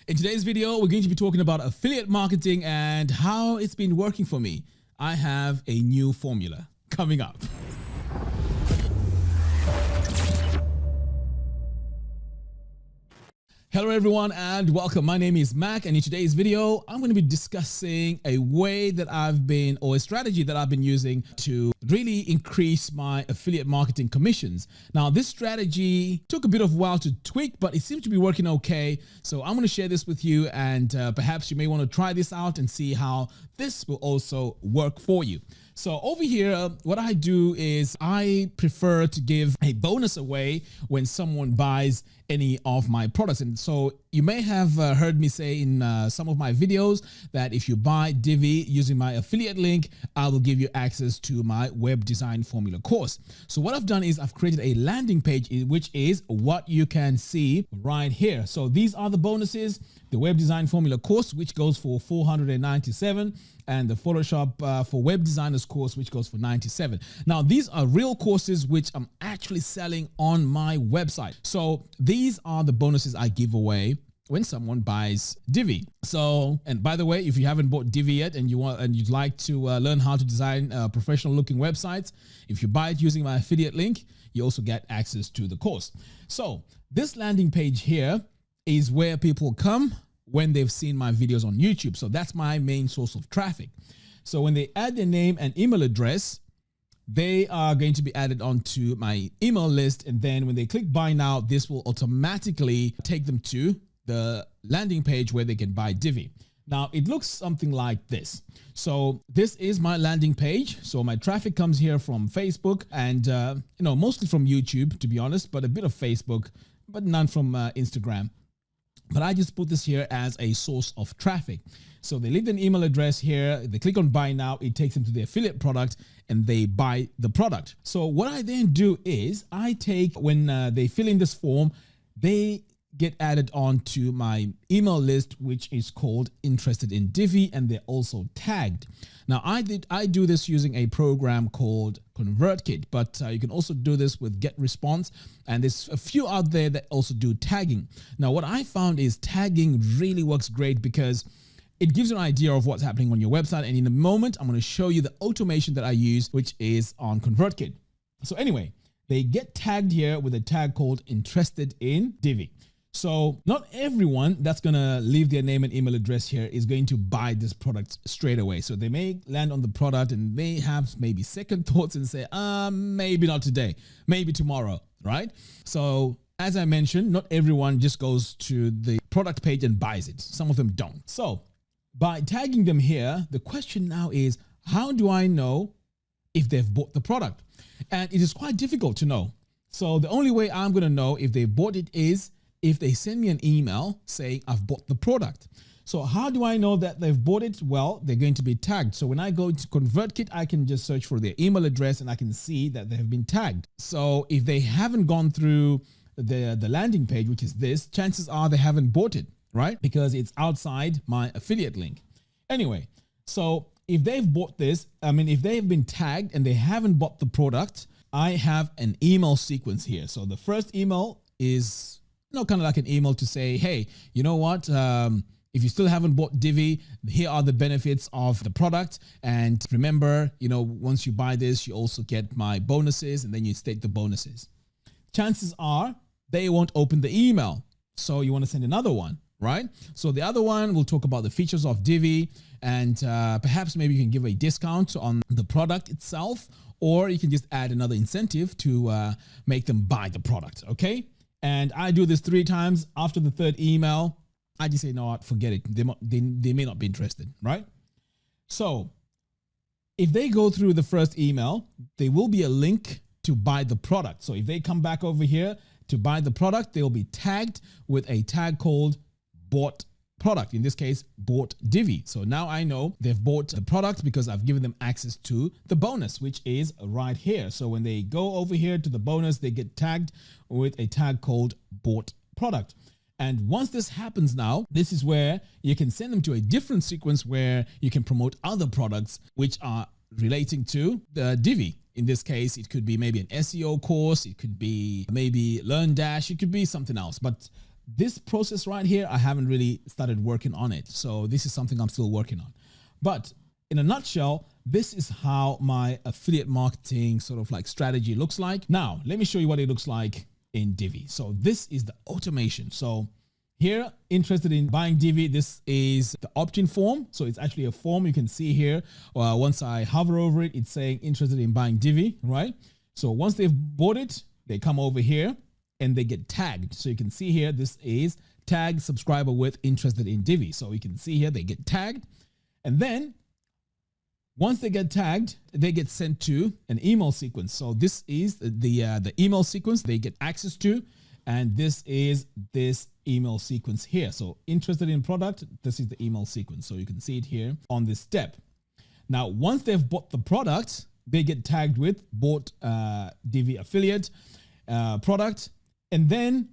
In today's video, we're going to be talking about affiliate marketing and how it's been working for me. I have a new formula coming up. Hello everyone and welcome. My name is Mac, and in today's video, I'm going to be discussing a way that a strategy that I've been using to really increase my affiliate marketing commissions. Now, this strategy took a bit of a while to tweak, but it seems to be working okay. So I'm going to share this with you, and perhaps you may want to try this out and see how this will also work for you. So over here, what I do is I prefer to give a bonus away when someone buys any of my products. And so you may have heard me say in some of my videos that if you buy Divi using my affiliate link, I will give you access to my web design formula course. So what I've done is I've created a landing page, which is what you can see right here. So these are the bonuses: the web design formula course, which goes for $497, and the Photoshop for web designers course, which goes for $97. Now, these are real courses which I'm actually selling on my website. So these are the bonuses I give away when someone buys Divi. So, and by the way, if you haven't bought Divi yet and you'd like to learn how to design professional looking websites, if you buy it using my affiliate link, you also get access to the course. So this landing page here is where people come when they've seen my videos on YouTube. So that's my main source of traffic. So when they add their name and email address, they are going to be added onto my email list. And then when they click buy now, this will automatically take them to the landing page where they can buy Divi. Now it looks something like this. So this is my landing page. So my traffic comes here from Facebook and, mostly from YouTube, to be honest, but a bit of Facebook, but none from Instagram. But I just put this here as a source of traffic. So they leave an email address here, they click on buy now, it takes them to the affiliate product and they buy the product. So what I then do is I take, when they fill in this form, they get added on to my email list, which is called Interested in Divi, and they're also tagged. Now I do this using a program called ConvertKit, but you can also do this with GetResponse, and there's a few out there that also do tagging. Now what I found is tagging really works great because it gives you an idea of what's happening on your website, and in a moment I'm going to show you the automation that I use, which is on ConvertKit. So anyway, they get tagged here with a tag called Interested in Divi. So not everyone that's going to leave their name and email address here is going to buy this product straight away. So they may land on the product and they have maybe second thoughts and say, maybe not today, maybe tomorrow, right? So as I mentioned, not everyone just goes to the product page and buys it. Some of them don't. So by tagging them here, the question now is, how do I know if they've bought the product? And it is quite difficult to know. So the only way I'm going to know if they bought it is if they send me an email saying I've bought the product. So how do I know that they've bought it? Well, they're going to be tagged. So when I go to ConvertKit, I can just search for their email address and I can see that they have been tagged. So if they haven't gone through the landing page, which is this, chances are they haven't bought it, right? Because it's outside my affiliate link. Anyway, so if they've bought this, if they've been tagged and they haven't bought the product, I have an email sequence here. So the first email is kind of like an email to say, hey, you know what? If you still haven't bought Divi, here are the benefits of the product. And remember, once you buy this, you also get my bonuses, and then you state the bonuses. Chances are they won't open the email. So you want to send another one, right? So the other one will talk about the features of Divi, and perhaps maybe you can give a discount on the product itself, or you can just add another incentive to make them buy the product. Okay. And I do this 3 times. After the 3rd email, I just say, no, forget it. They may not be interested, right? So if they go through the first email, there will be a link to buy the product. So if they come back over here to buy the product, they'll be tagged with a tag called bought product. In this case, bought Divi. So now I know they've bought the product because I've given them access to the bonus, which is right here. So when they go over here to the bonus, they get tagged with a tag called bought product. And once this happens now, this is where you can send them to a different sequence where you can promote other products which are relating to the Divi. In this case, it could be maybe an SEO course. It could be maybe LearnDash. It could be something else. But this process right here, I haven't really started working on it. So this is something I'm still working on. But in a nutshell, this is how my affiliate marketing sort of like strategy looks like. Now, let me show you what it looks like in Divi. So this is the automation. So here, interested in buying Divi, this is the opt-in form. So it's actually a form you can see here. Once I hover over it, it's saying interested in buying Divi, right? So once they've bought it, they come over here and they get tagged. So you can see here, this is tag subscriber with interested in Divi. So you can see here, they get tagged. And then once they get tagged, they get sent to an email sequence. So this is the email sequence they get access to. And this is this email sequence here. So interested in product, this is the email sequence. So you can see it here on this step. Now, once they've bought the product, they get tagged with bought Divi affiliate product. And then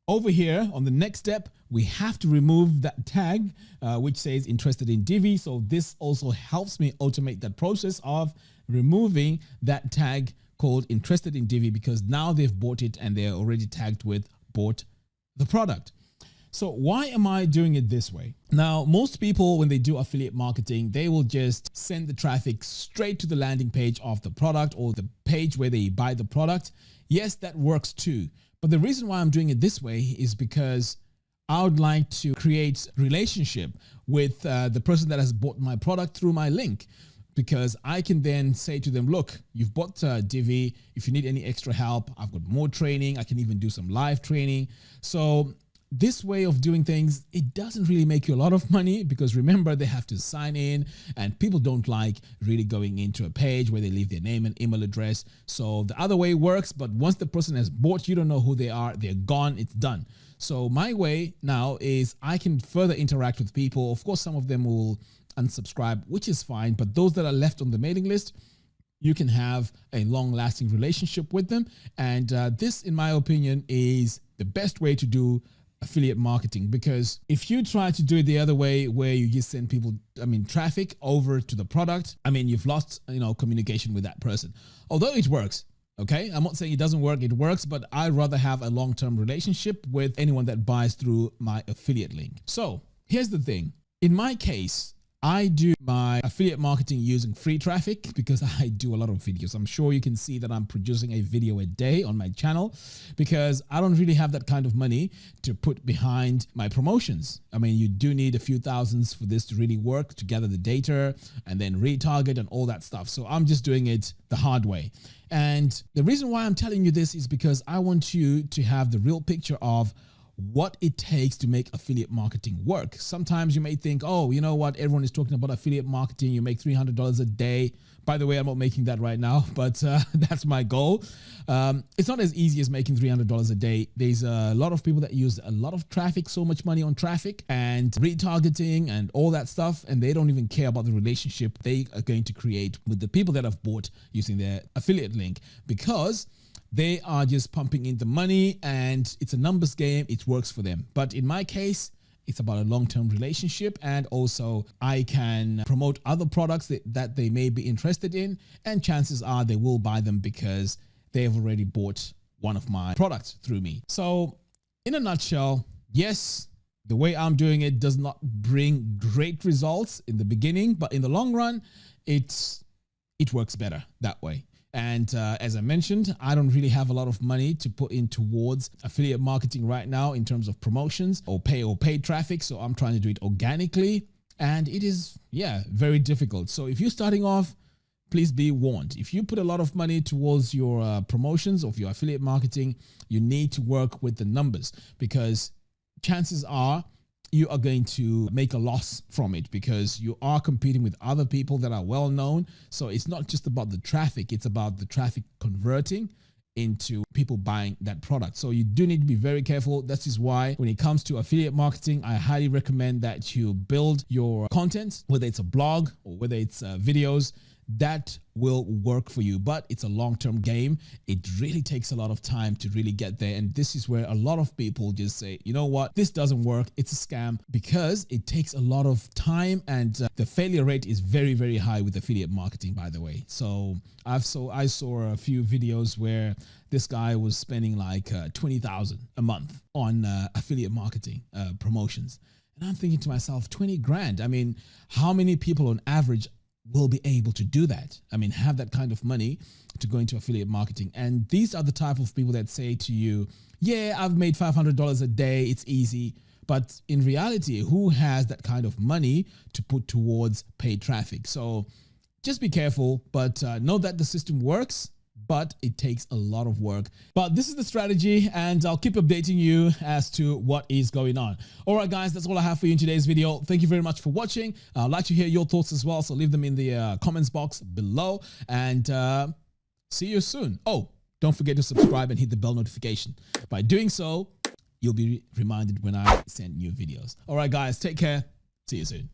over here on the next step, we have to remove that tag, which says interested in Divi. So this also helps me automate that process of removing that tag called interested in Divi, because now they've bought it and they're already tagged with bought the product. So why am I doing it this way? Now, most people, when they do affiliate marketing, they will just send the traffic straight to the landing page of the product or the page where they buy the product. Yes, that works too. But the reason why I'm doing it this way is because I would like to create relationship with the person that has bought my product through my link, because I can then say to them, look, you've bought Divi. If you need any extra help, I've got more training. I can even do some live training. So this way of doing things, it doesn't really make you a lot of money, because remember, they have to sign in and people don't like really going into a page where they leave their name and email address. So the other way works, but once the person has bought, you don't know who they are. They're gone. It's done. So my way now is I can further interact with people. Of course, some of them will unsubscribe, which is fine. But those that are left on the mailing list, you can have a long-lasting relationship with them. And this, in my opinion, is the best way to do affiliate marketing, because if you try to do it the other way, where you just send people, traffic over to the product, you've lost, communication with that person. Although it works. Okay, I'm not saying it doesn't work, it works, but I'd rather have a long-term relationship with anyone that buys through my affiliate link. So here's the thing. In my case, I do my affiliate marketing using free traffic because I do a lot of videos. I'm sure you can see that I'm producing a video a day on my channel, because I don't really have that kind of money to put behind my promotions. You do need a few thousands for this to really work, to gather the data and then retarget and all that stuff. So I'm just doing it the hard way. And the reason why I'm telling you this is because I want you to have the real picture of what it takes to make affiliate marketing work. Sometimes you may think, oh, you know what? Everyone is talking about affiliate marketing. You make $300 a day. By the way, I'm not making that right now, but that's my goal. It's not as easy as making $300 a day. There's a lot of people that use a lot of traffic, so much money on traffic and retargeting and all that stuff. And they don't even care about the relationship they are going to create with the people that have bought using their affiliate link, because they are just pumping in the money and it's a numbers game. It works for them. But in my case, it's about a long-term relationship, and also I can promote other products that they may be interested in, and chances are they will buy them because they have already bought one of my products through me. So in a nutshell, yes, the way I'm doing it does not bring great results in the beginning, but in the long run, it works better that way. And as I mentioned, I don't really have a lot of money to put in towards affiliate marketing right now in terms of promotions or paid traffic. So I'm trying to do it organically, and it is, very difficult. So if you're starting off, please be warned. If you put a lot of money towards your promotions of your affiliate marketing, you need to work with the numbers, because chances are you are going to make a loss from it, because you are competing with other people that are well known. So it's not just about the traffic, it's about the traffic converting into people buying that product. So you do need to be very careful. That is why when it comes to affiliate marketing, I highly recommend that you build your content, whether it's a blog or whether it's videos, that will work for you, but it's a long-term game. It really takes a lot of time to really get there. And this is where a lot of people just say, you know what, this doesn't work. It's a scam, because it takes a lot of time, and the failure rate is very, very high with affiliate marketing, by the way. So I saw a few videos where this guy was spending like 20,000 a month on affiliate marketing promotions. And I'm thinking to myself, 20 grand. I mean, how many people on average will be able to do that? I mean, have that kind of money to go into affiliate marketing. And these are the type of people that say to you, yeah, I've made $500 a day. It's easy. But in reality, who has that kind of money to put towards paid traffic? So just be careful, but know that the system works, but it takes a lot of work. But this is the strategy, and I'll keep updating you as to what is going on. All right, guys, that's all I have for you in today's video. Thank you very much for watching. I'd like to hear your thoughts as well, so leave them in the comments box below, and see you soon. Oh, don't forget to subscribe and hit the bell notification. By doing so, you'll be reminded when I send new videos. All right, guys, take care. See you soon.